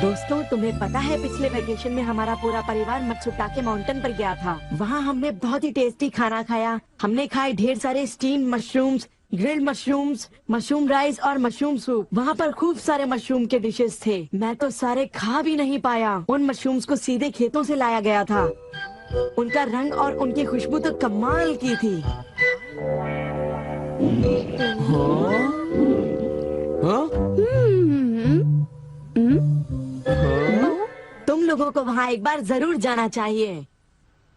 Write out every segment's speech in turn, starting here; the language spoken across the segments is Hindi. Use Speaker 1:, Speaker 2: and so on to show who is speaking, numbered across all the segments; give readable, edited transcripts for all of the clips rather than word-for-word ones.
Speaker 1: दोस्तों, तुम्हें पता है पिछले वेकेशन में हमारा पूरा परिवार मत्सुटाके माउंटेन पर गया था। वहाँ हमने बहुत ही टेस्टी खाना खाया। हमने खाए ढेर सारे steam mushrooms, grilled mushrooms, mushroom rice और मशरूम सूप। वहाँ पर खूब सारे मशरूम के डिशेस थे। मैं तो सारे खा भी नहीं पाया। उन मशरूम्स को सीधे खेतों से लाया गया था। उनका रंग और उनकी खुशबू तो कमाल की थी। तुम लोगों को वहाँ एक बार जरूर जाना चाहिए,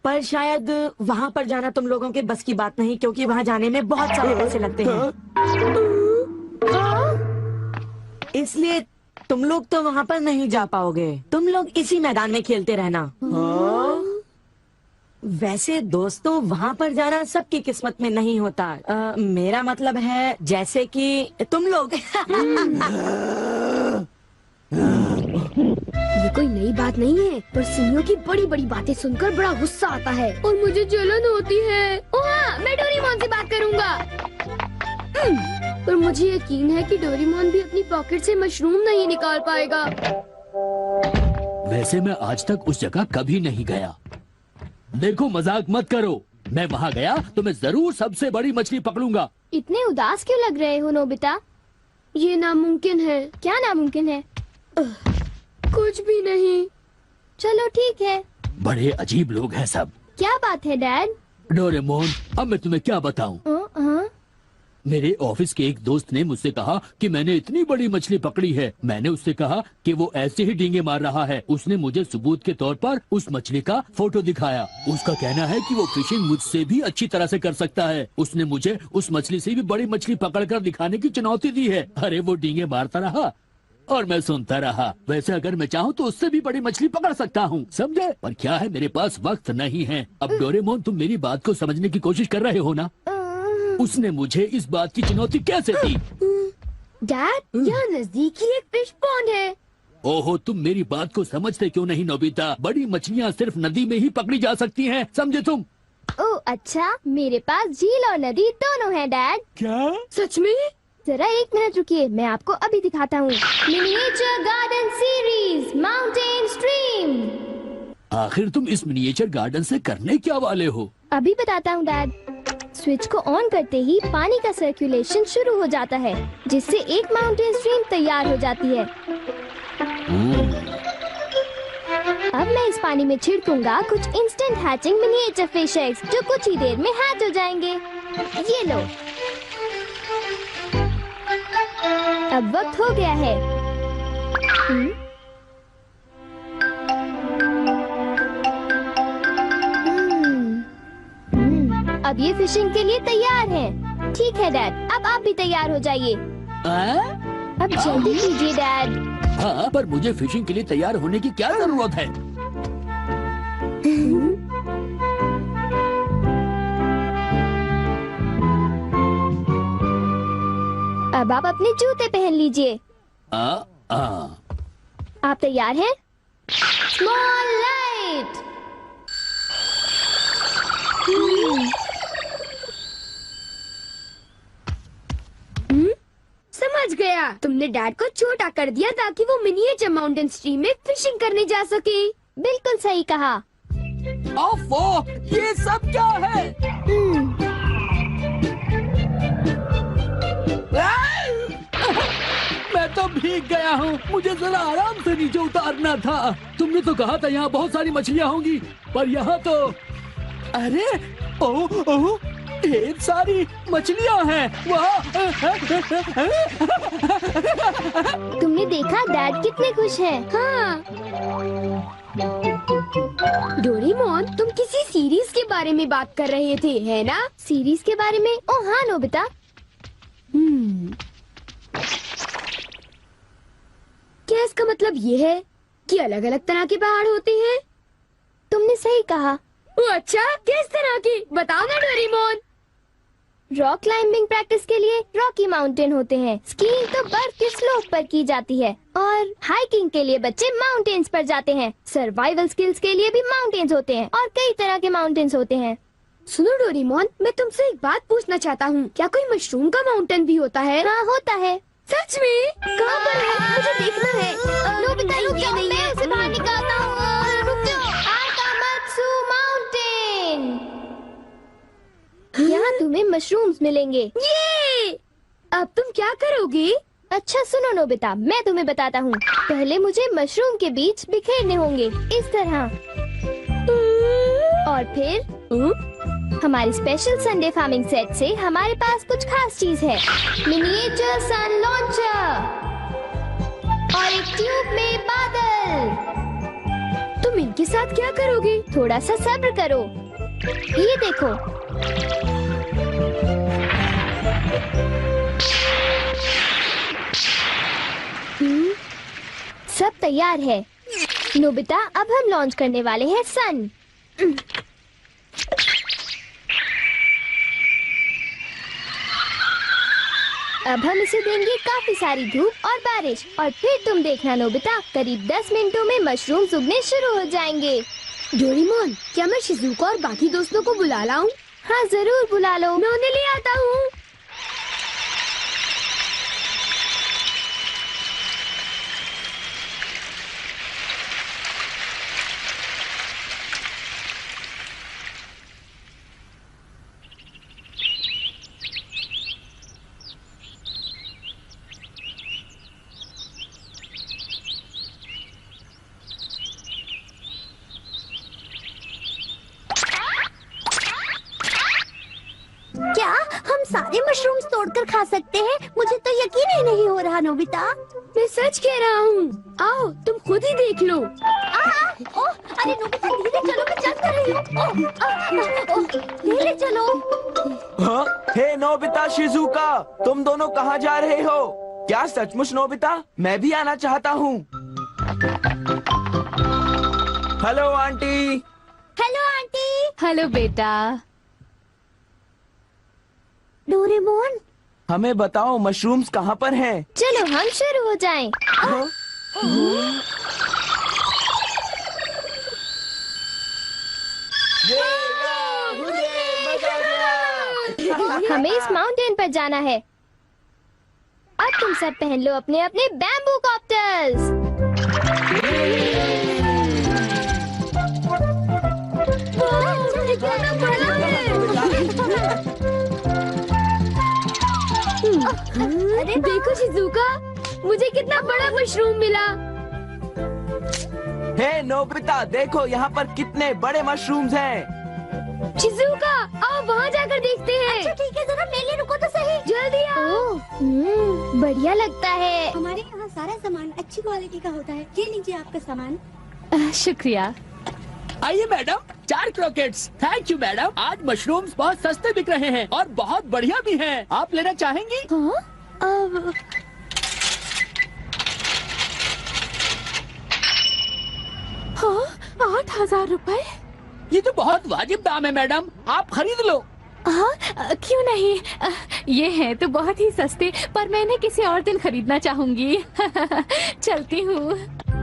Speaker 1: पर शायद वहाँ पर जाना तुम लोगों के बस की बात नहीं, क्योंकि वहाँ जाने में बहुत सारे पैसे लगते हैं। इसलिए तुम लोग तो वहाँ पर नहीं जा पाओगे। तुम लोग इसी मैदान में खेलते रहना। वैसे दोस्तों, वहाँ पर जाना सबकी किस्मत में नहीं होता। मेरा मतलब है जैसे कि तुम लोग।
Speaker 2: ये कोई नई बात नहीं है, पर सुनियो की बड़ी बड़ी बातें सुनकर बड़ा गुस्सा आता है और मुझे जलन होती है। ओह हाँ, मैं डोरेमोन से बात करूँगा। पर मुझे यकीन है कि डोरेमोन भी अपनी पॉकेट से मशरूम नहीं निकाल पाएगा।
Speaker 3: वैसे मैं आज तक उस जगह कभी नहीं गया। देखो, मजाक मत करो। मैं वहाँ गया तो मैं जरूर सबसे बड़ी मछली पकड़ूंगा।
Speaker 2: इतने उदास क्यों लग रहे हो नोबिता? ये नामुमकिन है। क्या नामुमकिन है? कुछ भी नहीं। चलो ठीक है।
Speaker 3: बड़े अजीब लोग हैं सब।
Speaker 2: क्या बात है डैड?
Speaker 3: डोरेमोन, अब मैं तुम्हें क्या बताऊं? मेरे ऑफिस के एक दोस्त ने मुझसे कहा कि मैंने इतनी बड़ी मछली पकड़ी है। मैंने उससे कहा कि वो ऐसे ही डींगे मार रहा है। उसने मुझे सबूत के तौर पर उस मछली का फोटो दिखाया। उसका कहना है कि वो फिशिंग मुझसे भी अच्छी तरह से कर सकता है। उसने मुझे उस मछली से भी बड़ी मछली पकड़कर दिखाने की चुनौती दी है। अरे वो डींगे मारता रहा और मैं सुनता रहा। वैसे अगर मैं चाहूँ तो उससे भी बड़ी मछली पकड़ सकता हूँ, समझे? पर क्या है, मेरे पास वक्त नहीं है। अब डोरेमोन, तुम मेरी बात को समझने की कोशिश कर रहे हो ना? उसने मुझे इस बात की चुनौती कैसे दी?
Speaker 2: डैड, यहाँ नजदीक ही एक फिश पॉन्ड है।
Speaker 3: ओहो, तुम मेरी बात को समझते क्यों नहीं नोबिता? बड़ी मछलियाँ सिर्फ नदी में ही पकड़ी जा सकती हैं, समझे तुम?
Speaker 2: ओह अच्छा, मेरे पास झील और नदी दोनों हैं डैड।
Speaker 3: क्या?
Speaker 2: सच में? जरा एक मिनट रुकिए, मैं आपको अभी दिखाता हूँ। Miniature garden series mountain stream.
Speaker 3: आखिर तुम इस मिनिएचर गार्डन से करने क्या वाले हो?
Speaker 2: अभी बताता हूँ डैड। स्विच को ऑन करते ही पानी का सर्कुलेशन शुरू हो जाता है, जिससे एक माउंटेन स्ट्रीम तैयार हो जाती है। अब मैं इस पानी में छिड़कूंगा कुछ instant hatching miniature fish eggs, जो कुछ ही देर में हैच हो जाएंगे। ये लो। अब वक्त हो गया है। अब ये फिशिंग के लिए तैयार हैं। ठीक है डैड, अब आप भी तैयार हो जाइए। अब जल्दी कीजिए डैड।
Speaker 3: हाँ, पर मुझे फिशिंग के लिए तैयार होने की क्या जरूरत है?
Speaker 2: अब आप अपने जूते पहन लीजिए। आप तैयार हैं? Small light. समझ गया, तुमने डैड को छोटा कर दिया ताकि वो मिनिएचर माउंटेन स्ट्रीम में फिशिंग करने जा सके। बिल्कुल सही कहा।
Speaker 3: ओफो, ये सब क्या है? मैं तो भीग गया हूँ। मुझे जरा आराम से नीचे उतारना था। तुमने तो कहा था यहाँ बहुत सारी मछलियाँ होंगी, पर यहाँ तो अरे ओह, ढेर सारी मछलियाँ हैं। वाह!
Speaker 2: तुमने देखा डैड कितने खुश हैं? हाँ। डोरेमोन, तुम किसी सीरीज के बारे में बात कर रहे थे, है ना? सीरीज के बारे में? ओह हाँ नोबिता। क्या इसका मतलब ये है कि अलग अलग तरह के पहाड़ होते हैं? तुमने सही कहा। ओह अच्छा, किस तरह की? बताओ ना डोरेमोन। रॉक क्लाइंबिंग प्रैक्टिस के लिए रॉकी माउंटेन होते हैं। स्कीइंग तो बर्फ के स्लोप पर की जाती है और हाइकिंग के लिए बच्चे माउंटेन्स पर जाते हैं। सर्वाइवल स्किल्स के लिए भी माउंटेन्स होते हैं और कई तरह के माउंटेन्स होते हैं। सुनो डोरेमोन, मैं तुमसे एक बात पूछना चाहता हूँ। क्या कोई मशरूम का माउंटेन भी होता है? हाँ होता है। सच में? कहाँ पर है? मुझे देखना है। नोबिता रुक जाओ, मैं उसे बाहर निकालता हूँ। रुक जाओ। आकामात्सु माउंटेन। यहाँ तुम्हें मशरूम्स मिलेंगे। ये! अब तुम क्या करोगी? अच्छा सुनो नोबिता, मैं तुम्हें बताता हूँ। पहले मुझे मशरूम के बीज बिखेरने होंगे, इस तरह। और फिर हमारे स्पेशल संडे फार्मिंग सेट से हमारे पास कुछ खास चीज है। मिनिएचर सन लॉन्चर और एक ट्यूब में बादल। तुम इनके साथ क्या करोगी? थोड़ा सा सब्र करो। ये देखो। सब तैयार है नोबिता। अब हम लॉन्च करने वाले हैं सन। अब हम इसे देंगे काफी सारी धूप और बारिश, और फिर तुम देखना नोबिता, करीब 10 मिनटों में मशरूम्स उगने शुरू हो जाएंगे। डोरेमोन, क्या मैं शिजुका और बाकी दोस्तों को बुला लाऊं? हाँ जरूर बुला लो, मैं उन्हें ले आता हूँ।
Speaker 4: क्या हम सारे मशरूम्स तोड़कर खा सकते हैं? मुझे तो यकीन ही नहीं हो रहा नोबिता।
Speaker 2: मैं सच कह रहा हूँ। आओ तुम खुद ही देख लो।
Speaker 4: ओह, अरे नोबिता धीरे चलो, मैं चल कर रही हूँ। धीरे चलो।
Speaker 5: हाँ? हे नोबिता, शिजुका, तुम दोनों कहाँ जा रहे हो? क्या सचमुच नोबिता? मैं भी आना चाहता हूँ। Hello aunty.
Speaker 4: Hello aunty.
Speaker 2: Hello बेटा।
Speaker 4: डोरेमोन,
Speaker 5: हमें बताओ मशरूम्स कहाँ पर हैं?
Speaker 2: चलो हम शुरू हो जाएं।
Speaker 5: हाँ?
Speaker 2: हमें इस माउंटेन पर जाना है। अब तुम सब पहन लो अपने अपने बैम्बू कॉप्टर्स। अरे देखो शिजुका, मुझे कितना बड़ा मशरूम मिला।
Speaker 5: हे नोबिता, देखो यहाँ पर कितने बड़े मशरूम्स हैं।
Speaker 2: शिजुका, आओ वहाँ जाकर देखते हैं।
Speaker 4: अच्छा ठीक है, जरा मेरे लिए रुको तो सही।
Speaker 2: जल्दी आओ। बढ़िया लगता है।
Speaker 4: हमारे यहाँ सारा सामान अच्छी क्वालिटी का होता है। ये लीजिए आपका सामान।
Speaker 2: शुक्रिया।
Speaker 3: आइए madam, 4 croquettes. Thank you madam. आज मशरूम्स बहुत सस्ते बिक रहे हैं और बहुत बढ़िया भी हैं। आप लेना चाहेंगी?
Speaker 2: हाँ? 8,000 रुपए?
Speaker 3: ये तो बहुत वाजिब दाम है मैडम, आप खरीद लो।
Speaker 6: हाँ क्यों नहीं, ये है तो बहुत ही सस्ते, पर मैं इन्हें किसी और दिन खरीदना चाहूंगी। चलती हूँ।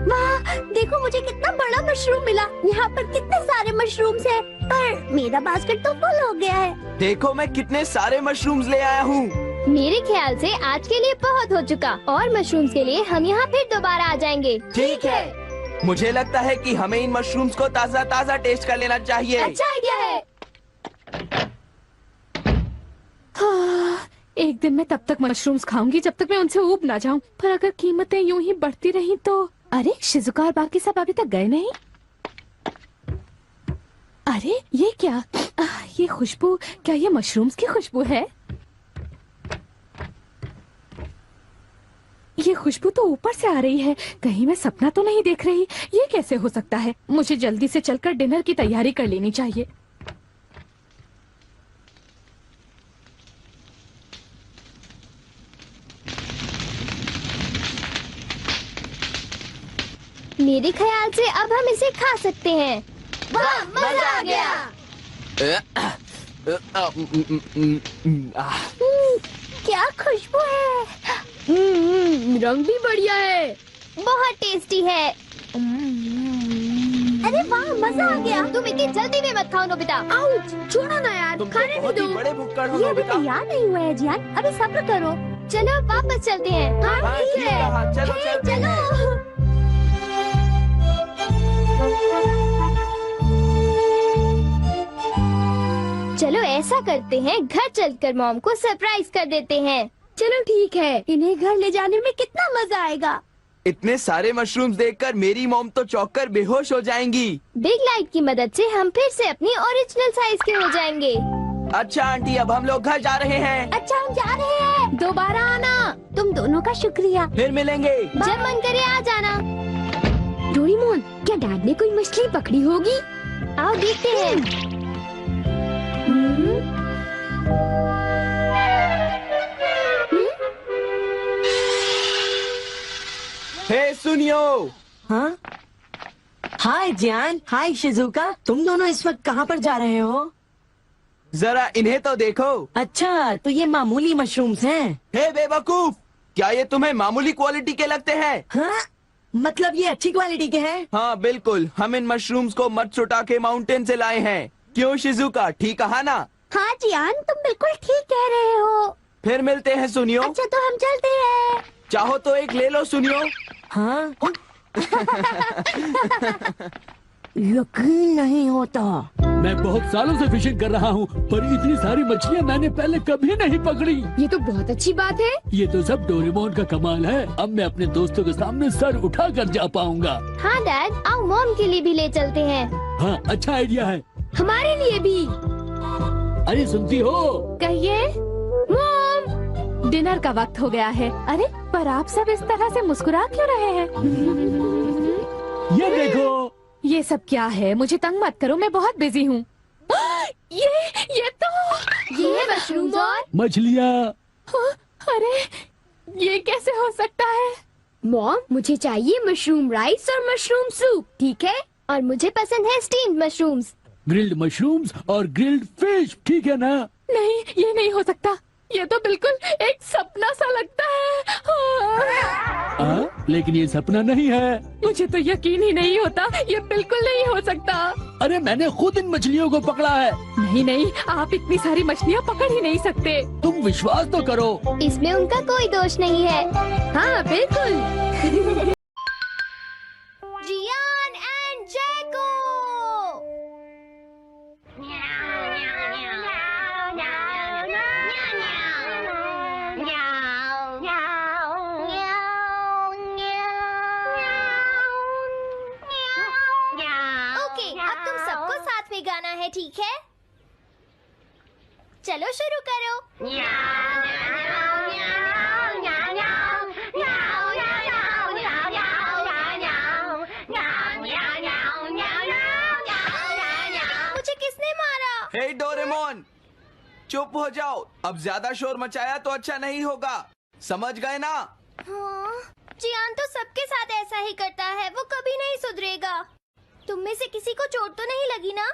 Speaker 4: वाह, देखो मुझे कितना बड़ा मशरूम मिला। यहाँ पर कितने सारे मशरूम्स हैं, पर मेरा बास्केट तो फुल हो गया है।
Speaker 5: देखो मैं कितने सारे मशरूम्स ले आया हूँ।
Speaker 2: मेरे ख्याल से आज के लिए बहुत हो चुका, और मशरूम्स के लिए हम यहाँ फिर दोबारा आ जाएंगे।
Speaker 5: ठीक है। मुझे लगता है कि हमें इन मशरूम्स को ताज़ा ताज़ा टेस्ट कर लेना चाहिए।
Speaker 2: अच्छा आइडिया है।
Speaker 6: हाँ, एक दिन मैं तब तक मशरूम्स खाऊंगी जब तक मैं उनसे ऊब ना जाऊं। पर अगर कीमतें यूं ही बढ़ती रही तो। अरे शिजुका और बाकी सब अभी तक गए नहीं। अरे ये क्या, ये खुशबू, क्या ये मशरूम्स की खुशबू है? ये खुशबू तो ऊपर से आ रही है, कहीं मैं सपना तो नहीं देख रही। ये कैसे हो सकता है? मुझे जल्दी से चलकर डिनर की तैयारी कर लेनी चाहिए।
Speaker 2: मेरे ख्याल से अब हम इसे खा सकते हैं। वाह, मजा आ गया।
Speaker 4: क्या खुशबू है।
Speaker 2: रंग भी बढ़िया है, बहुत टेस्टी है।
Speaker 4: अरे वाह, मजा आ गया।
Speaker 2: तुम इतनी जल्दी में मत खाओ नोबिता।
Speaker 4: आउच, छोड़ो ना यार,
Speaker 5: तुम तो
Speaker 4: खाने भी
Speaker 5: बहुत
Speaker 4: दो।
Speaker 5: ही बड़े भुक्कड़ हो
Speaker 4: ये अभी
Speaker 5: नोबिता।
Speaker 4: तैयार नहीं हुआ है जियान, अभी सब्र करो।
Speaker 2: चलो वापस चलते हैं। हाँ
Speaker 5: हाँ,
Speaker 2: ठीक
Speaker 5: ठीक
Speaker 2: है।
Speaker 5: कहा, चलो
Speaker 2: हे,
Speaker 5: चलते हैं।
Speaker 2: चलो ऐसा करते हैं, घर चलकर मॉम को सरप्राइज कर देते हैं।
Speaker 4: चलो ठीक है, इन्हें घर ले जाने में कितना मजा आएगा।
Speaker 5: इतने सारे मशरूम्स देखकर मेरी मॉम तो चौंक कर बेहोश हो जाएंगी।
Speaker 2: बिग लाइट की मदद से हम फिर से अपनी ओरिजिनल साइज के हो जाएंगे।
Speaker 5: अच्छा आंटी, अब हम लोग घर जा रहे हैं।
Speaker 4: अच्छा हम जा रहे हैं।
Speaker 6: दोबारा आना।
Speaker 4: तुम दोनों का शुक्रिया।
Speaker 5: फिर मिलेंगे।
Speaker 2: जब मन करे आ जाना।
Speaker 4: डोरेमोन, क्या डैड ने कोई मछली पकड़ी होगी?
Speaker 2: आओ देखते हैं।
Speaker 5: हे सुनियो,
Speaker 1: हाँ हाय जियान, हाय शिजुका, तुम दोनों इस वक्त कहाँ पर जा रहे हो?
Speaker 5: जरा इन्हें तो देखो।
Speaker 1: अच्छा, तो ये मामूली मशरूम्स हैं।
Speaker 5: हे बेवकूफ, क्या ये तुम्हें मामूली क्वालिटी के लगते हैं?
Speaker 1: हाँ, मतलब ये अच्छी क्वालिटी के हैं।
Speaker 5: हाँ बिल्कुल, हम इन मशरूम्स को मत्सुटा के माउंटेन से लाए हैं। क्यों शिजुका, ठीक कहा ना?
Speaker 4: हाँ जियान, तुम बिल्कुल ठीक कह रहे हो।
Speaker 5: फिर मिलते हैं सुनियो।
Speaker 4: अच्छा तो हम चलते हैं।
Speaker 5: चाहो तो एक ले लो सुनियो।
Speaker 1: हाँ यकीन नहीं होता।
Speaker 3: मैं बहुत सालों से फिशिंग कर रहा हूँ, पर इतनी सारी मछलियाँ मैंने पहले कभी नहीं पकड़ी।
Speaker 6: ये तो बहुत अच्छी बात है।
Speaker 3: ये तो सब डोरेमोन का कमाल है। अब मैं अपने दोस्तों के सामने सर उठा कर जा पाऊंगा।
Speaker 2: हाँ डैड, आओ मॉम के लिए भी ले चलते हैं।
Speaker 3: हाँ, अच्छा आइडिया है।
Speaker 6: हमारे लिए भी।
Speaker 3: अरे सुनती हो?
Speaker 6: कहिए। मॉम, डिनर का वक्त हो गया है। अरे पर आप सब इस तरह से मुस्कुरा क्यों रहे हैं?
Speaker 3: ये देखो।
Speaker 6: ये सब क्या है? मुझे तंग मत करो, मैं बहुत बिजी हूँ। ये तो
Speaker 2: ये है मशरूम्स और
Speaker 3: मछलियाँ।
Speaker 6: अरे ये कैसे हो सकता है?
Speaker 2: मॉम, मुझे चाहिए मशरूम राइस और मशरूम सूप, ठीक है? और मुझे पसंद है स्टीम्ड मशरूम्स।
Speaker 3: ग्रिल्ड मशरूम्स और ग्रिल्ड फिश, ठीक है ना?
Speaker 6: नहीं, ये नहीं हो सकता। ये तो बिल्कुल एक सपना सा लगता है।
Speaker 3: लेकिन ये सपना नहीं है।
Speaker 6: मुझे तो यकीन ही नहीं होता, ये बिल्कुल नहीं हो सकता।
Speaker 3: अरे मैंने खुद इन मछलियों को पकड़ा है।
Speaker 6: नहीं नहीं, आप इतनी सारी मछलियाँ पकड़ ही नहीं सकते।
Speaker 3: तुम विश्वास तो करो।
Speaker 2: इसमें उनका कोई दोष नहीं है।
Speaker 6: हाँ बिल्कुल।
Speaker 2: जियान एंड जैको। ओके, अब तुम सबको साथ में गाना है, ठीक है? चलो शुरू करो। मुझे किसने मारा?
Speaker 5: हे डोरेमोन, चुप हो जाओ। अब ज्यादा शोर मचाया तो अच्छा नहीं होगा, समझ गए ना?
Speaker 2: हाँ, जियान तो सबके साथ ऐसा ही करता है, वो कभी नहीं सुधरेगा। तुम में से किसी को चोट तो नहीं लगी ना?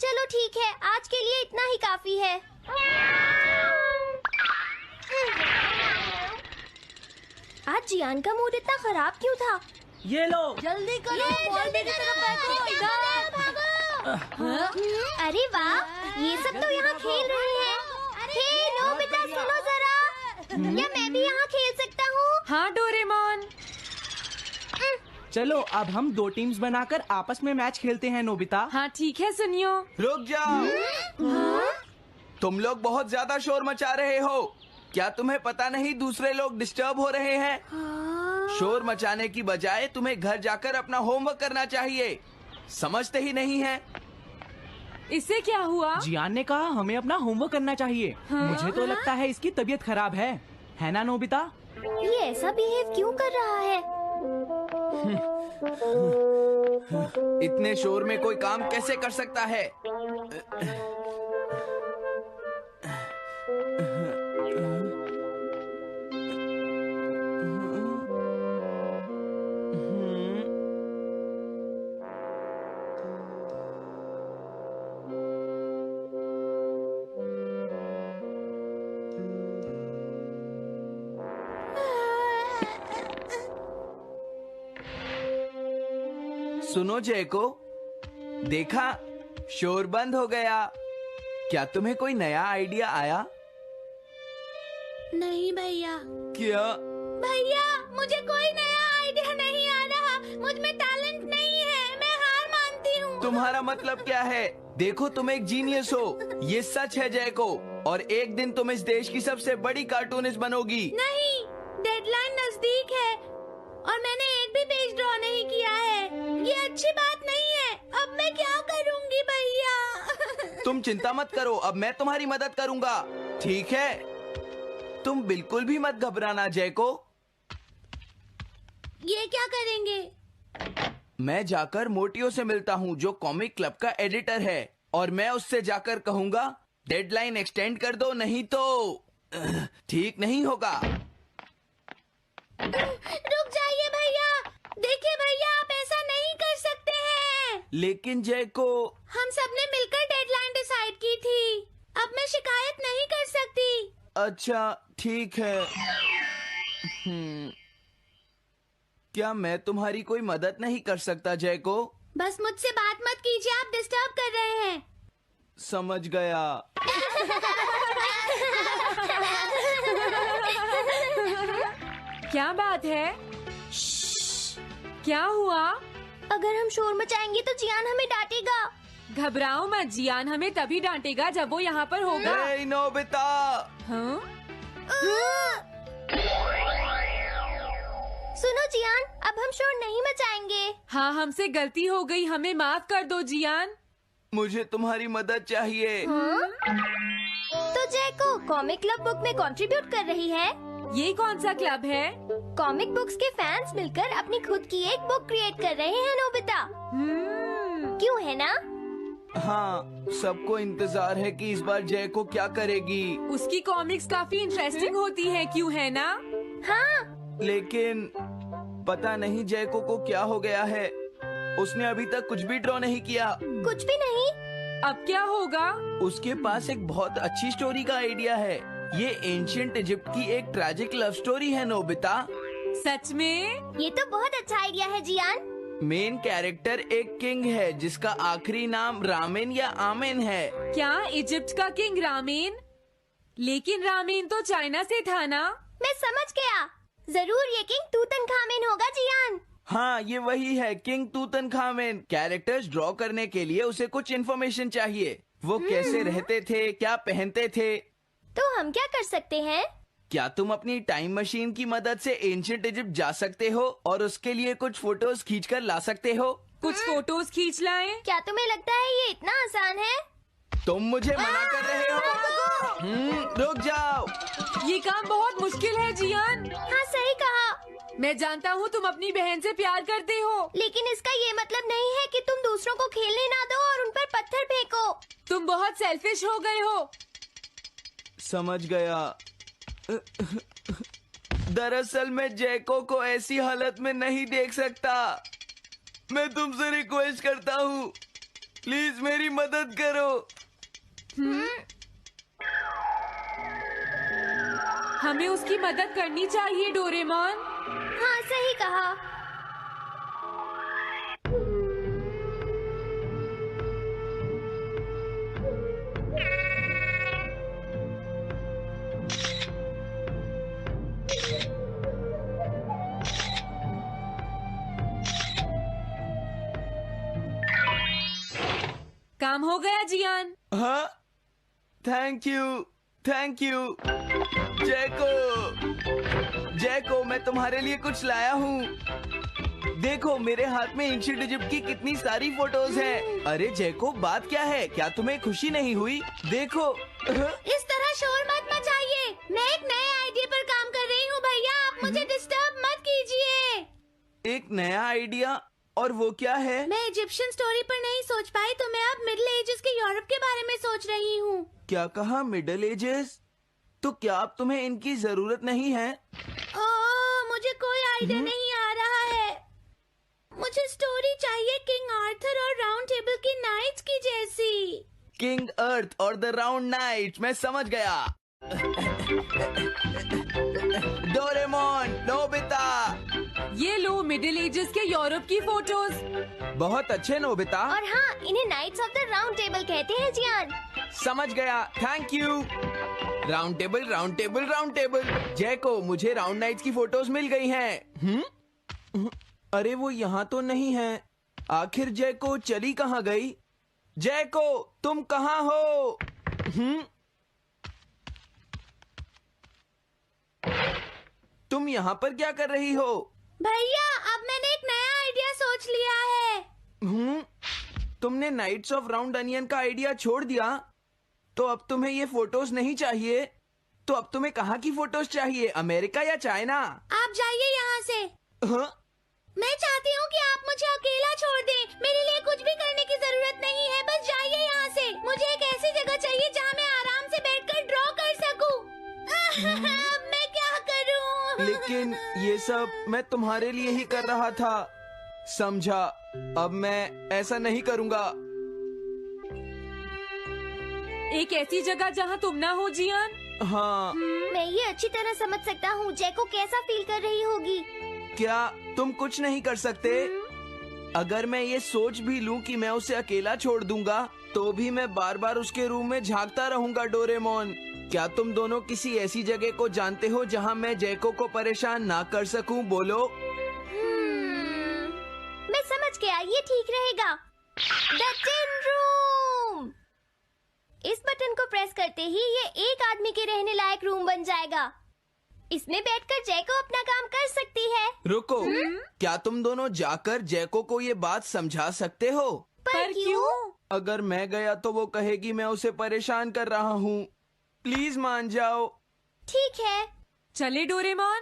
Speaker 2: चलो ठीक है, आज के लिए इतना ही काफी है। आज जियान का मूड इतना खराब क्यों था?
Speaker 5: ये लो।
Speaker 4: जल्दी करो,
Speaker 2: जल्दी अरे वाह, ये सब तो यहाँ खेल रहे हैं। हे नोबिता, सुनो जरा, क्या मैं भी यहाँ खेल सकता हूँ?
Speaker 6: हाँ डोरेमोन।
Speaker 7: चलो अब हम 2 टीम्स बनाकर आपस में मैच खेलते हैं नोबिता।
Speaker 6: हाँ ठीक है, सुनियो।
Speaker 5: रुक जाओ। तुम लोग बहुत ज्यादा शोर मचा रहे हो। क्या तुम्हें पता नहीं दूसरे लोग डिस्टर्ब हो रहे हैं? शोर मचाने की बजाय तुम्हें घर जाकर अपना होमवर्क करना चाहिए। समझते ही नहीं है।
Speaker 6: इससे क्या हुआ?
Speaker 7: जियान ने कहा हमें अपना होमवर्क करना चाहिए। मुझे तो लगता है इसकी तबीयत खराब है ना नोबिता?
Speaker 2: ये ऐसा बिहेव क्यों कर रहा है?
Speaker 5: इतने शोर में कोई काम कैसे कर सकता है? सुनो जैको, देखा, शोर बंद हो गया। क्या तुम्हें कोई नया आइडिया आया?
Speaker 4: नहीं भैया।
Speaker 5: क्या?
Speaker 4: भैया मुझे कोई नया आइडिया नहीं आ रहा, मुझ में टैलेंट नहीं है, मैं हार मानती हूँ।
Speaker 5: तुम्हारा मतलब क्या है? देखो तुम एक जीनियस हो, ये सच है जैको, और एक दिन तुम इस देश की सबसे बड़ी कार्टूनिस्ट बनोगी।
Speaker 4: नहीं, डेडलाइन नजदीक है और मैंने एक भी पेज ड्रॉ नहीं किया है, ये अच्छी बात नहीं है। अब मैं क्या करूँगी भैया?
Speaker 5: तुम चिंता मत करो, अब मैं तुम्हारी मदद करूंगा, ठीक है? तुम बिल्कुल भी मत घबराना जैको।
Speaker 4: ये क्या करेंगे?
Speaker 5: मैं जाकर मोटियो से मिलता हूँ जो कॉमिक क्लब का एडिटर है, और मैं उससे जाकर कहूँगा डेडलाइन एक्सटेंड कर दो, नहीं तो ठीक नहीं होगा।
Speaker 4: रुक जाइए भैया, देखिए भैया आप ऐसा नहीं कर सकते हैं।
Speaker 5: लेकिन जैको,
Speaker 4: हम सबने मिलकर डेडलाइन डिसाइड की थी, अब मैं शिकायत नहीं कर सकती।
Speaker 5: अच्छा ठीक है। क्या मैं तुम्हारी कोई मदद नहीं कर सकता जैको?
Speaker 4: बस मुझसे बात मत कीजिए, आप डिस्टर्ब कर रहे हैं।
Speaker 5: समझ गया।
Speaker 6: क्या बात है? क्या हुआ?
Speaker 4: अगर हम शोर मचाएंगे तो जियान हमें डांटेगा।
Speaker 6: घबराओ मत, जियान हमें तभी डांटेगा जब वो यहाँ पर होगा।
Speaker 5: हे नोबिता!
Speaker 6: हाँ?
Speaker 4: सुनो जियान, अब हम शोर नहीं मचाएंगे।
Speaker 6: हाँ, हमसे गलती हो गई, हमें माफ कर दो जियान।
Speaker 5: मुझे तुम्हारी मदद चाहिए।
Speaker 4: तो जैको कॉमिक क्लब बुक में कंट्रीब्यूट कर रही है।
Speaker 6: ये कौन सा क्लब है?
Speaker 4: कॉमिक बुक्स के फैंस मिलकर अपनी खुद की एक बुक क्रिएट कर रहे हैं नोबिता। क्यों है ना?
Speaker 5: हाँ, सबको इंतजार है कि इस बार जैको क्या करेगी।
Speaker 6: उसकी कॉमिक्स काफी इंटरेस्टिंग होती है, क्यों है ना?
Speaker 4: हाँ,
Speaker 5: लेकिन पता नहीं जैको को क्या हो गया है, उसने अभी तक कुछ भी ड्रॉ नहीं किया।
Speaker 4: कुछ भी नहीं।
Speaker 6: अब क्या होगा?
Speaker 5: उसके पास एक बहुत अच्छी स्टोरी का आइडिया है। ये एंशिएंट इजिप्ट की एक ट्रैजिक लव स्टोरी है नोबिता।
Speaker 6: सच में?
Speaker 4: ये तो बहुत अच्छा आइडिया है जियान।
Speaker 5: मेन कैरेक्टर एक किंग है जिसका आखिरी नाम रामेन या आमेन है।
Speaker 6: क्या इजिप्ट का किंग रामेन? लेकिन रामेन तो चाइना से था ना?
Speaker 4: मैं समझ गया, जरूर ये किंग तूतनखामेन होगा जियान।
Speaker 5: हाँ, ये वही है, किंग तूतनखामेन। कैरेक्टर्स ड्रॉ करने के लिए उसे कुछ इन्फॉर्मेशन चाहिए। वो कैसे रहते थे, क्या पहनते थे।
Speaker 4: तो हम क्या कर सकते हैं?
Speaker 5: क्या तुम अपनी टाइम मशीन की मदद से एंशिएंट इजिप्ट जा सकते हो और उसके लिए कुछ फोटोज खींच कर ला सकते हो?
Speaker 6: कुछ फोटोज खींच लाएं?
Speaker 4: क्या तुम्हें लगता है ये इतना आसान है?
Speaker 5: तुम मुझे मना कर रहे हो? रुक जाओ।
Speaker 6: ये काम बहुत मुश्किल है जियान।
Speaker 4: हाँ सही कहा।
Speaker 6: मैं जानता हूँ तुम अपनी बहन से प्यार करते हो,
Speaker 4: लेकिन इसका ये मतलब नहीं है कि तुम दूसरों को खेलने ना दो और उन पर पत्थर फेंको।
Speaker 6: तुम बहुत सेल्फिश हो गए हो।
Speaker 5: समझ गया। दरअसल मैं जैको को ऐसी हालत में नहीं देख सकता। मैं तुमसे रिक्वेस्ट करता हूँ, प्लीज मेरी मदद करो।
Speaker 6: हमें उसकी मदद करनी चाहिए डोरेमोन।
Speaker 4: हाँ सही कहा।
Speaker 6: काम हो गया जियान।
Speaker 5: हाँ, थैंक यू जैको, मैं तुम्हारे लिए कुछ लाया हूँ। देखो मेरे हाथ में एंशिएंट इजिप्ट की कितनी सारी फोटोज हैं। अरे जैको, बात क्या है? क्या तुम्हें खुशी नहीं हुई? देखो।
Speaker 4: इस तरह शोर मत मचाइए, मैं एक नए आइडिया पर काम कर रही हूँ भैया, आप मुझे डिस्टर्ब मत कीजिए।
Speaker 5: एक नया आइडिया? और वो क्या है?
Speaker 4: मैं इजिप्शियन स्टोरी पर नहीं सोच पाई तो मैं अब मिडिल एजेस के यूरोप के बारे में सोच रही हूँ।
Speaker 5: क्या कहा, मिडिल एजेस? तो क्या अब तुम्हें इनकी जरूरत नहीं है?
Speaker 4: मुझे कोई आइडिया नहीं आ रहा है। मुझे स्टोरी चाहिए किंग आर्थर और राउंड टेबल की नाइट्स की जैसी।
Speaker 5: किंग अर्थ और द राउंड नाइट, मैं समझ गया। Doraemon, Nobita.
Speaker 6: ये लो मिडिल एजेस के यूरोप की फोटोज।
Speaker 5: बहुत अच्छे नोबिता।
Speaker 4: और हाँ, इन्हें knights of the round table कहते हैं जियान।
Speaker 5: समझ गया, thank you. Round table, round table, round table. Jaiko, मुझे राउंड नाइट्स की फोटोज मिल गई हैं। अरे वो यहाँ तो नहीं है। आखिर जैको चली कहाँ गई? जैको, तुम कहाँ हो? तुम यहाँ पर क्या कर रही हो?
Speaker 4: भैया, अब मैंने एक नया आइडिया सोच लिया है।
Speaker 5: तुमने नाइट्स ऑफ राउंड अनियन का आइडिया छोड़ दिया? तो अब तुम्हें ये फोटोज नहीं चाहिए? तो अब तुम्हें कहाँ की फोटोज चाहिए, अमेरिका या चाइना?
Speaker 4: आप जाइए यहाँ से।
Speaker 5: हाँ?
Speaker 4: मैं चाहती हूँ कि आप मुझे अकेला छोड़ दें। मेरे लिए कुछ भी करने की जरूरत नहीं है, बस जाइए यहाँ से। मुझे एक ऐसी जगह चाहिए जहाँ मैं आराम से बैठकर ड्रॉ कर सकूँ। मैं क्या करूँ?
Speaker 5: लेकिन ये सब मैं तुम्हारे लिए ही कर रहा था, समझा? अब मैं ऐसा नहीं करूँगा।
Speaker 6: एक ऐसी जगह जहाँ तुम ना हो जियान।
Speaker 5: हाँ।
Speaker 2: मैं ये अच्छी तरह समझ सकता हूँ जैको कैसा फील कर रही होगी।
Speaker 5: क्या तुम कुछ नहीं कर सकते? अगर मैं ये सोच भी लूं कि मैं उसे अकेला छोड़ दूंगा, तो भी मैं बार बार उसके रूम में झांकता रहूंगा। डोरेमोन, क्या तुम दोनों किसी ऐसी जगह को जानते हो जहां मैं जैको को परेशान ना कर सकूं? बोलो।
Speaker 2: मैं समझ गया, ये ठीक रहेगा। The tin room. इस बटन को प्रेस करते ही ये एक आदमी के रहने लायक रूम बन जाएगा। इसमें बैठकर जैको अपना काम कर सकती है।
Speaker 5: रुको, क्या तुम दोनों जाकर जैको को ये बात समझा सकते हो?
Speaker 2: पर क्यों?
Speaker 5: अगर मैं गया तो वो कहेगी मैं उसे परेशान कर रहा हूँ। प्लीज मान जाओ।
Speaker 2: ठीक है,
Speaker 6: चले डोरेमोन,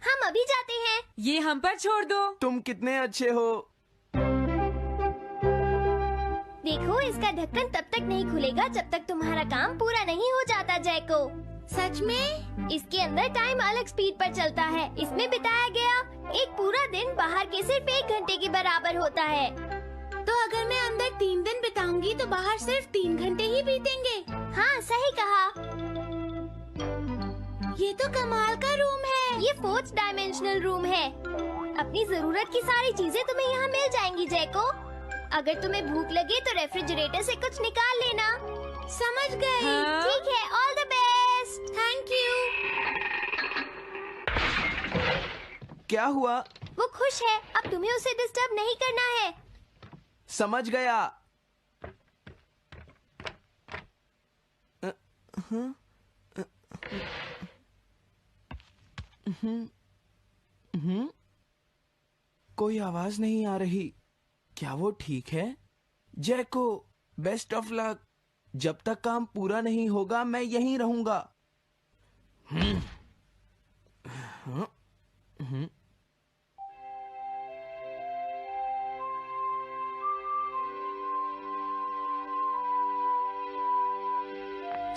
Speaker 2: हम अभी जाते हैं।
Speaker 6: ये हम पर छोड़ दो।
Speaker 5: तुम कितने अच्छे हो।
Speaker 2: देखो, इसका ढक्कन तब तक नहीं खुलेगा जब तक तुम्हारा काम पूरा नहीं हो जाता जैको।
Speaker 4: सच में?
Speaker 2: इसके अंदर टाइम अलग स्पीड पर चलता है। इसमें बिताया गया एक पूरा दिन बाहर के सिर्फ 1 घंटे के बराबर होता है।
Speaker 4: तो अगर मैं अंदर 3 दिन बिताऊंगी तो बाहर सिर्फ 3 घंटे ही बीतेंगे।
Speaker 2: हाँ, सही कहा।
Speaker 4: ये तो कमाल का रूम है।
Speaker 2: ये 4th डायमेंशनल रूम है। अपनी जरूरत की सारी चीजें तुम्हें यहाँ मिल जाएंगी जैको। अगर तुम्हें भूख लगे तो रेफ्रिजरेटर से कुछ निकाल लेना।
Speaker 4: समझ गई।
Speaker 6: हाँ?
Speaker 2: ठीक है, all the best.
Speaker 4: Thank you.
Speaker 5: क्या हुआ?
Speaker 2: वो खुश है, अब तुम्हें उसे डिस्टर्ब नहीं करना है।
Speaker 5: समझ गया। कोई आवाज नहीं आ रही। क्या वो ठीक है? जैको, बेस्ट ऑफ लक। जब तक काम पूरा नहीं होगा मैं यहीं रहूंगा।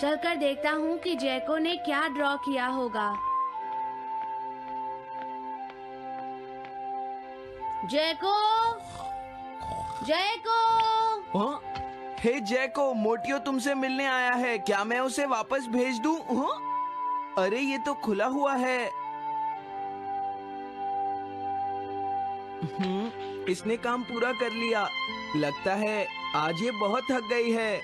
Speaker 4: चलकर देखता हूँ कि जैको ने क्या ड्रॉ किया होगा। जैको, जैको।
Speaker 5: हाँ? हे जैको, मोटियो तुमसे मिलने आया है। क्या मैं उसे वापस भेज दूं? हाँ? अरे ये तो खुला हुआ है। इसने काम पूरा कर लिया। लगता है आज ये बहुत थक गई है।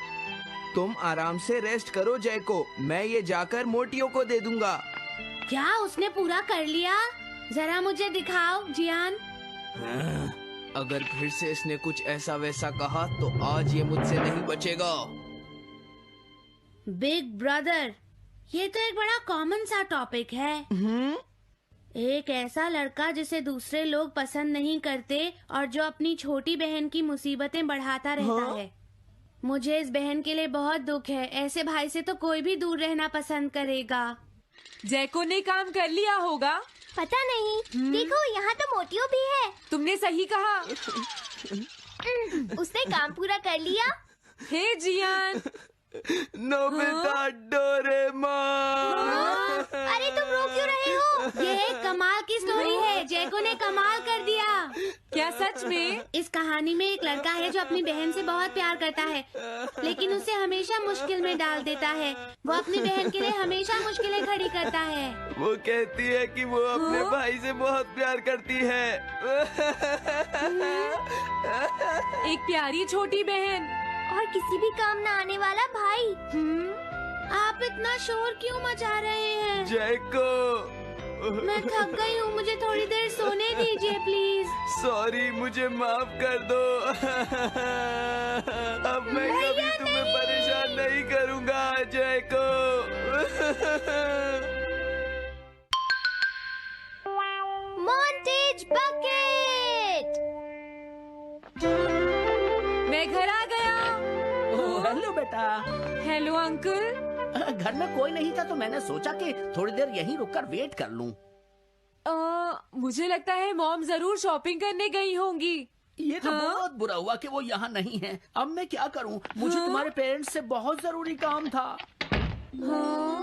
Speaker 5: तुम आराम से रेस्ट करो जैको, मैं ये जाकर मोटियो को दे दूंगा।
Speaker 4: क्या उसने पूरा कर लिया? जरा मुझे दिखाओ जियान।
Speaker 5: अगर फिर से इसने कुछ ऐसा वैसा कहा तो आज ये मुझसे नहीं बचेगा।
Speaker 4: बिग ब्रदर, ये तो एक बड़ा कॉमन सा टॉपिक है। एक ऐसा लड़का जिसे दूसरे लोग पसंद नहीं करते और जो अपनी छोटी बहन की मुसीबतें बढ़ाता रहता है। मुझे इस बहन के लिए बहुत दुख है। ऐसे भाई से तो कोई भी दूर रहना पसंद करेगा।
Speaker 6: जैको ने काम कर लिया होगा।
Speaker 2: पता नहीं। देखो, यहाँ तो मोटियो भी है।
Speaker 6: तुमने सही कहा।
Speaker 2: उसने काम पूरा कर लिया।
Speaker 6: हे जियान,
Speaker 5: नोबिता, डोरेमोन।
Speaker 2: अरे तुम रो क्यों रहे हो?
Speaker 4: ये एक कमाल की स्टोरी है। जैको ने कमाल कर दिया।
Speaker 6: क्या सच में?
Speaker 4: इस कहानी में एक लड़का है जो अपनी बहन से बहुत प्यार करता है, लेकिन उसे हमेशा मुश्किल में डाल देता है। वो अपनी बहन के लिए हमेशा मुश्किलें खड़ी करता है।
Speaker 5: वो कहती है कि वो अपने भाई से बहुत प्यार करती है।
Speaker 6: एक प्यारी छोटी बहन
Speaker 2: और किसी भी काम न आने वाला भाई।
Speaker 4: आप इतना इतना शोर क्यों मचा रहे हैं?
Speaker 5: जैको,
Speaker 4: मैं थक गई हूँ, मुझे थोड़ी देर सोने दीजिए प्लीज।
Speaker 5: सॉरी, मुझे माफ कर दो। अब मैं कभी तुम्हें परेशान नहीं करूँगा, जैको।
Speaker 2: Montage bucket.
Speaker 6: मैं घर आ गया।
Speaker 8: हेलो बेटा।
Speaker 6: Hello uncle.
Speaker 8: घर में कोई नहीं था तो मैंने सोचा कि थोड़ी देर यहीं रुककर वेट कर लूं।
Speaker 6: मुझे लगता है मॉम जरूर शॉपिंग करने गई होंगी।
Speaker 8: ये तो
Speaker 6: हाँ?
Speaker 8: बहुत बुरा हुआ कि वो यहाँ नहीं है। अब मैं क्या करूं? मुझे
Speaker 6: हाँ?
Speaker 8: तुम्हारे पेरेंट्स से बहुत जरूरी काम था।
Speaker 6: हाँ?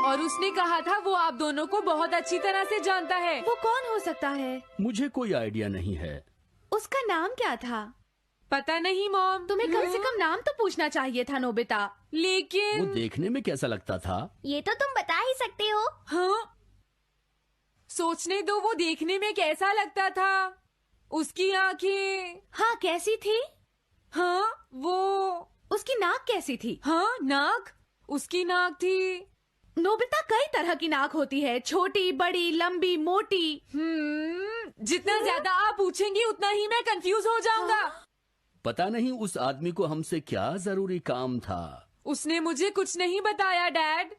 Speaker 6: और उसने कहा था वो आप दोनों को बहुत अच्छी तरह से जानता है।
Speaker 4: वो कौन हो सकता है?
Speaker 3: मुझे कोई आइडिया नहीं है।
Speaker 4: उसका नाम क्या था?
Speaker 6: पता नहीं मॉम।
Speaker 4: तुम्हें कम से कम नाम तो पूछना चाहिए था नोबिता।
Speaker 3: वो
Speaker 6: लेकिन
Speaker 3: देखने में कैसा लगता था?
Speaker 2: ये तो तुम बता ही सकते हो।
Speaker 6: हाँ, सोचने दो वो देखने में कैसा लगता था। उसकी आंखें।
Speaker 4: हाँ, कैसी थी?
Speaker 6: हाँ, वो।
Speaker 4: उसकी नाक कैसी थी?
Speaker 6: हाँ, नाक। उसकी नाक थी।
Speaker 4: नोबिता, कई तरह की नाक होती है, छोटी, बड़ी, लंबी, मोटी।
Speaker 6: जितना ज्यादा आप पूछेंगी उतना ही मैं कंफ्यूज हो जाऊंगा।
Speaker 3: पता नहीं उस आदमी को हमसे क्या जरूरी काम था।
Speaker 6: उसने मुझे कुछ नहीं बताया डैड।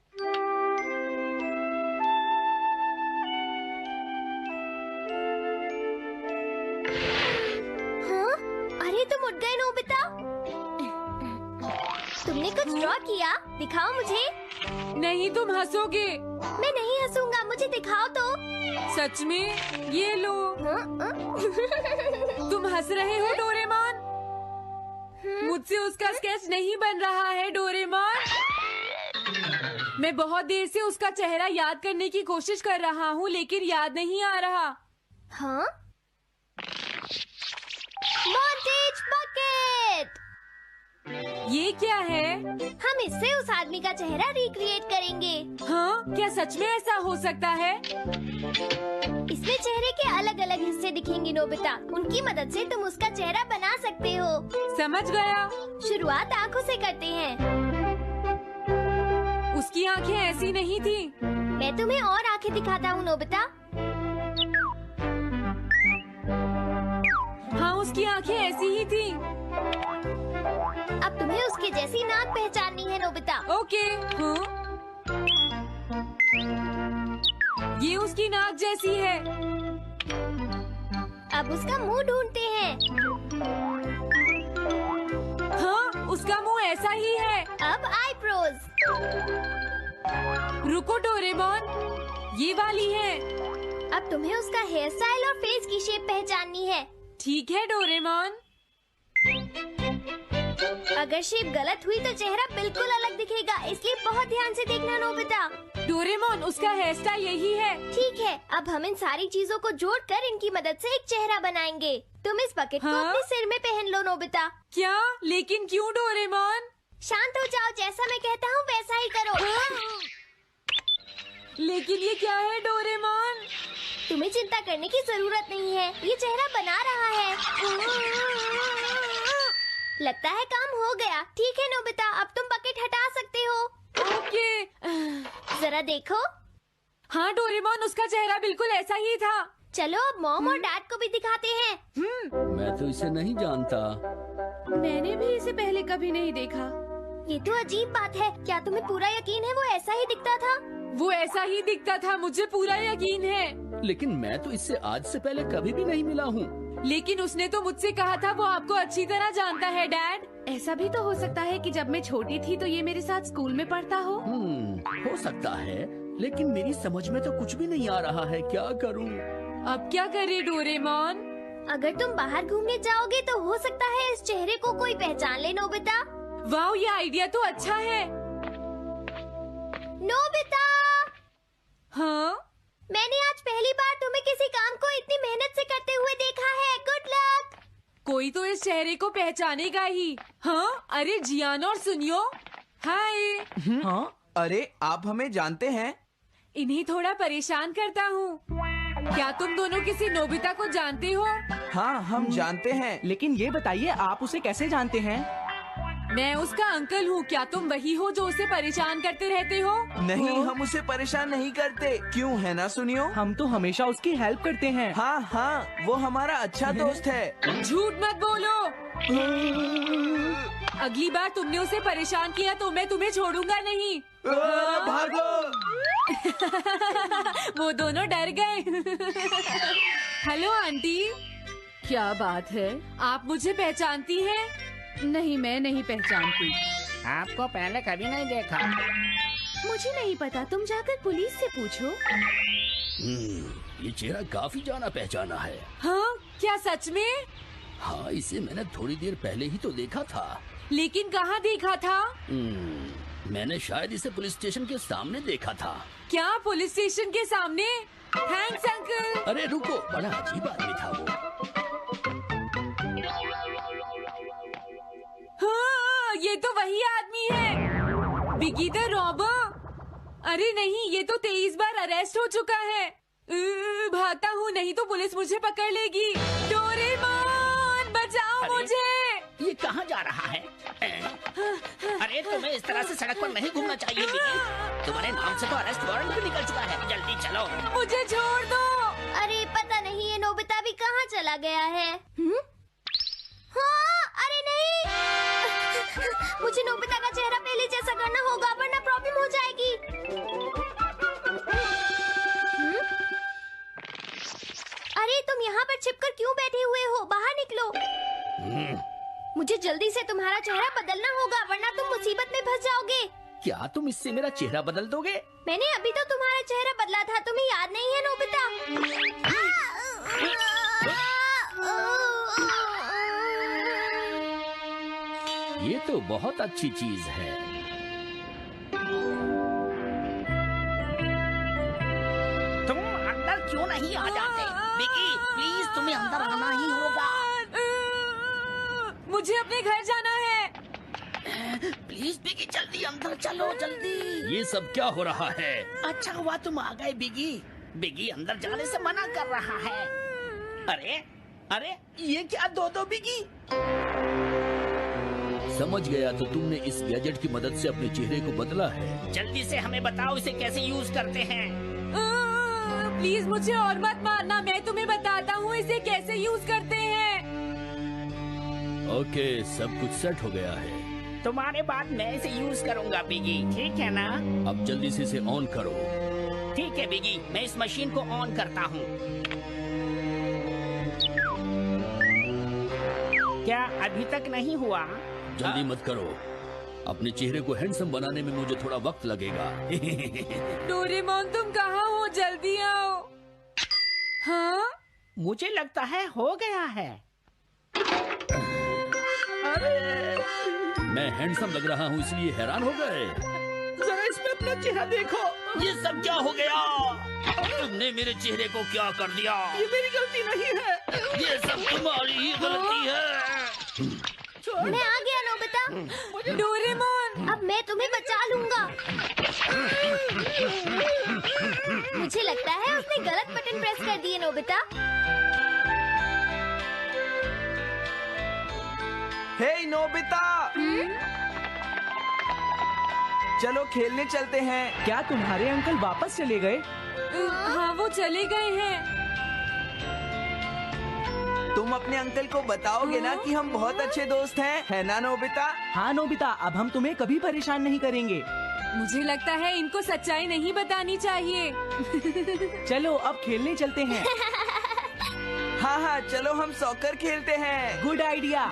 Speaker 2: हाँ? अरे तुम उठ गए नोबिता। तुमने कुछ ड्रॉ किया? दिखाओ मुझे।
Speaker 6: नहीं, तुम हंसोगे।
Speaker 2: मैं नहीं हंसूंगा, मुझे दिखाओ तो।
Speaker 6: सच में? ये लो।
Speaker 2: हाँ?
Speaker 6: तुम हंस रहे हो डोरेमोन? मुझसे उसका स्केच नहीं बन रहा है डोरेमोन। मैं बहुत देर से उसका चेहरा याद करने की कोशिश कर रहा हूँ लेकिन याद नहीं आ रहा।
Speaker 2: हाँ? Montage bucket.
Speaker 6: ये क्या है?
Speaker 2: हम इससे उस आदमी का चेहरा रिक्रिएट करेंगे।
Speaker 6: हाँ, क्या सच में ऐसा हो सकता है?
Speaker 2: इसमें चेहरे के अलग अलग हिस्से दिखेंगे नोबिता। उनकी मदद से तुम उसका चेहरा बना सकते हो।
Speaker 6: समझ गया।
Speaker 2: शुरुआत आँखों से करते हैं।
Speaker 6: उसकी आंखें ऐसी नहीं थी।
Speaker 2: मैं तुम्हें और आँखें दिखाता हूँ नोबिता।
Speaker 6: हाँ, उसकी आंखें ऐसी ही थी।
Speaker 2: अब तुम्हें उसके जैसी नाक पहचाननी है नोबिता।
Speaker 6: ओके। हाँ? ये उसकी नाक जैसी है।
Speaker 2: अब उसका मुंह ढूंढते हैं।
Speaker 6: हाँ, उसका मुंह ऐसा ही है।
Speaker 2: अब आईब्रोज।
Speaker 6: रुको डोरेमोन, ये वाली है।
Speaker 2: अब तुम्हें उसका हेयर स्टाइल और फेस की शेप पहचाननी है।
Speaker 6: ठीक है डोरेमोन।
Speaker 2: अगर शेप गलत हुई तो चेहरा बिल्कुल अलग दिखेगा, इसलिए बहुत ध्यान से देखना नोबिता।
Speaker 6: डोरेमोन, उसका हेयर स्टाइल यही है।
Speaker 2: ठीक है, अब हम इन सारी चीजों को जोड़कर इनकी मदद से एक चेहरा बनाएंगे। तुम इस बकेट को
Speaker 6: हाँ?
Speaker 2: अपने सिर में पहन लो नोबिता।
Speaker 6: क्या? लेकिन क्यों डोरेमोन?
Speaker 2: शांत हो जाओ, जैसा मैं कहता हूँ वैसा ही करो।
Speaker 6: लेकिन ये क्या है डोरेमोन?
Speaker 2: तुम्हें चिंता करने की जरूरत नहीं है, ये चेहरा बना रहा है। लगता है काम हो गया। ठीक है नोबिता, अब तुम बकेट हटा सकते हो।
Speaker 6: ओके।
Speaker 2: जरा देखो।
Speaker 6: हाँ डोरेमोन, उसका चेहरा बिल्कुल ऐसा ही था।
Speaker 2: चलो अब मॉम और डैड को भी दिखाते हैं।
Speaker 3: मैं तो इसे नहीं जानता।
Speaker 4: मैंने भी इसे पहले कभी नहीं देखा।
Speaker 2: ये तो अजीब बात है। क्या तुम्हें पूरा यकीन है वो ऐसा ही दिखता था?
Speaker 6: वो ऐसा ही दिखता था, मुझे पूरा यकीन है।
Speaker 3: लेकिन मैं तो इससे आज से पहले कभी भी नहीं मिला हूँ।
Speaker 6: लेकिन उसने तो मुझसे कहा था वो आपको अच्छी तरह जानता है डैड।
Speaker 4: ऐसा भी तो हो सकता है कि जब मैं छोटी थी तो ये मेरे साथ स्कूल में पढ़ता हो।
Speaker 3: हो सकता है, लेकिन मेरी समझ में तो कुछ भी नहीं आ रहा है। क्या करूँ?
Speaker 6: अब क्या करे डोरेमोन?
Speaker 2: अगर तुम बाहर घूमने जाओगे तो हो सकता है इस चेहरे को कोई पहचान ले नोबिता।
Speaker 6: वाह, ये आइडिया तो अच्छा है।
Speaker 2: नोबिता,
Speaker 6: हाँ?
Speaker 2: मैंने आज पहली बार तुम्हें किसी काम को इतनी मेहनत से करते हुए देखा है। Good luck.
Speaker 6: कोई तो इस चेहरे को पहचानेगा ही। हाँ? अरे जियान और सुनियो, हाय।
Speaker 5: हाँ? अरे आप हमें जानते हैं?
Speaker 6: इन्हें थोड़ा परेशान करता हूँ। क्या तुम दोनों किसी नोबिता को जानते हो?
Speaker 5: हाँ, हम जानते हैं।
Speaker 7: लेकिन ये बताइए आप उसे कैसे जानते हैं?
Speaker 6: मैं उसका अंकल हूँ। क्या तुम वही हो जो उसे परेशान करते रहते हो?
Speaker 5: नहीं, हम उसे परेशान नहीं करते। क्यों है ना सुनियो?
Speaker 7: हम तो हमेशा उसकी हेल्प करते हैं।
Speaker 5: हाँ हाँ, वो हमारा अच्छा दोस्त है।
Speaker 6: झूठ मत बोलो। अगली बार तुमने उसे परेशान किया तो मैं तुम्हें छोड़ूंगा नहीं।
Speaker 5: भागो।
Speaker 6: वो दोनों डर गए। हेलो आंटी, क्या बात है? आप मुझे पहचानती हैं? नहीं, मैं नहीं पहचानती।
Speaker 8: आपको पहले कभी नहीं देखा।
Speaker 4: मुझे नहीं पता, तुम जाकर पुलिस से पूछो।
Speaker 3: ये चेहरा काफी जाना पहचाना है।
Speaker 6: हाँ, क्या सच में?
Speaker 3: हाँ, इसे मैंने थोड़ी देर पहले ही तो देखा था।
Speaker 6: लेकिन कहाँ देखा था?
Speaker 3: मैंने शायद इसे पुलिस स्टेशन के सामने देखा था।
Speaker 6: क्या पुलिस स्टेशन के सामने? Thanks uncle.
Speaker 3: अरे रुको, बड़ा अजीब आदमी था वो।
Speaker 6: हाँ, ये तो वही आदमी है, बिगी द रॉबर। अरे नहीं, ये तो 23 बार अरेस्ट हो चुका है। भागता हूँ, नहीं तो पुलिस मुझे पकड़ लेगी। डोरेमोन, बचाओ मुझे।
Speaker 8: ये कहाँ जा रहा है? अरे तुम्हें इस तरह से सड़क पर नहीं घूमना चाहिए बिगी। तुम्हारे नाम से तो अरेस्ट वारंट भी निकल चुका है। जल्दी चलो।
Speaker 6: मुझे छोड़ दो।
Speaker 2: अरे पता नहीं ये नोबिता भी कहाँ चला गया है। हाँ, अरे नहीं। मुझे नोबिता का चेहरा पहले जैसा करना होगा वरना प्रॉब्लम हो जाएगी। अरे तुम यहाँ पर छिपकर क्यों बैठे हुए हो? बाहर निकलो। मुझे जल्दी से तुम्हारा चेहरा बदलना होगा वरना तुम मुसीबत में फंस जाओगे।
Speaker 8: क्या तुम इससे मेरा चेहरा बदल दोगे?
Speaker 2: मैंने अभी तो तुम्हारा चेहरा बदला था, तुम्हें याद नहीं है नोबिता?
Speaker 3: ये तो बहुत अच्छी चीज है।
Speaker 8: तुम अंदर क्यों नहीं आ जाते? बिगी, प्लीज तुम्हें अंदर आना ही होगा।
Speaker 6: मुझे अपने घर जाना है।
Speaker 8: प्लीज बिगी, जल्दी अंदर चलो, जल्दी।
Speaker 3: ये सब क्या हो रहा है?
Speaker 8: अच्छा हुआ तुम आ गए बिगी। बिगी अंदर जाने से मना कर रहा है। अरे अरे, ये क्या दो बिगी?
Speaker 3: समझ गया, तो तुमने इस गैजेट की मदद से अपने चेहरे को बदला है।
Speaker 8: जल्दी से हमें बताओ इसे कैसे यूज करते हैं।
Speaker 6: प्लीज मुझे और मत मारना, मैं तुम्हें बताता हूँ इसे कैसे यूज करते हैं।
Speaker 3: ओके, सब कुछ सेट हो गया है।
Speaker 8: तुम्हारे बाद मैं इसे यूज करूंगा बिगी, ठीक है ना?
Speaker 3: अब जल्दी से इसे ऑन करो।
Speaker 8: ठीक है बिगी, मैं इस मशीन को ऑन करता हूँ। क्या अभी तक नहीं हुआ?
Speaker 3: जल्दी मत करो, अपने चेहरे को हैंडसम बनाने में मुझे थोड़ा वक्त लगेगा।
Speaker 6: डोरेमोन, तुम कहाँ हो? जल्दी आओ। हाँ,
Speaker 8: मुझे लगता है हो गया है।
Speaker 3: मैं हैंडसम लग रहा हूँ इसलिए हैरान हो गए।
Speaker 8: जरा इसमें अपना चेहरा देखो।
Speaker 3: ये सब क्या हो गया? तुमने मेरे चेहरे को क्या कर दिया?
Speaker 8: ये मेरी गलती नहीं है।
Speaker 3: ये सब तुम्हारी ही गलती है।
Speaker 2: मैं आ गया नोबिता।
Speaker 6: डोरेमोन,
Speaker 2: अब मैं तुम्हें बचा लूंगा। मुझे लगता है उसने गलत बटन प्रेस कर दिए नोबिता।
Speaker 5: हे नोबिता, चलो खेलने चलते हैं।
Speaker 7: क्या तुम्हारे अंकल वापस चले गए?
Speaker 6: हाँ, वो चले गए हैं।
Speaker 5: तुम अपने अंकल को बताओगे ना कि हम बहुत अच्छे दोस्त हैं, है ना नोबिता?
Speaker 7: हाँ नोबिता, अब हम तुम्हें कभी परेशान नहीं करेंगे।
Speaker 6: मुझे लगता है इनको सच्चाई नहीं बतानी चाहिए।
Speaker 7: चलो अब खेलने चलते हैं।
Speaker 5: हाँ हाँ, चलो हम सॉकर खेलते हैं।
Speaker 7: Good idea.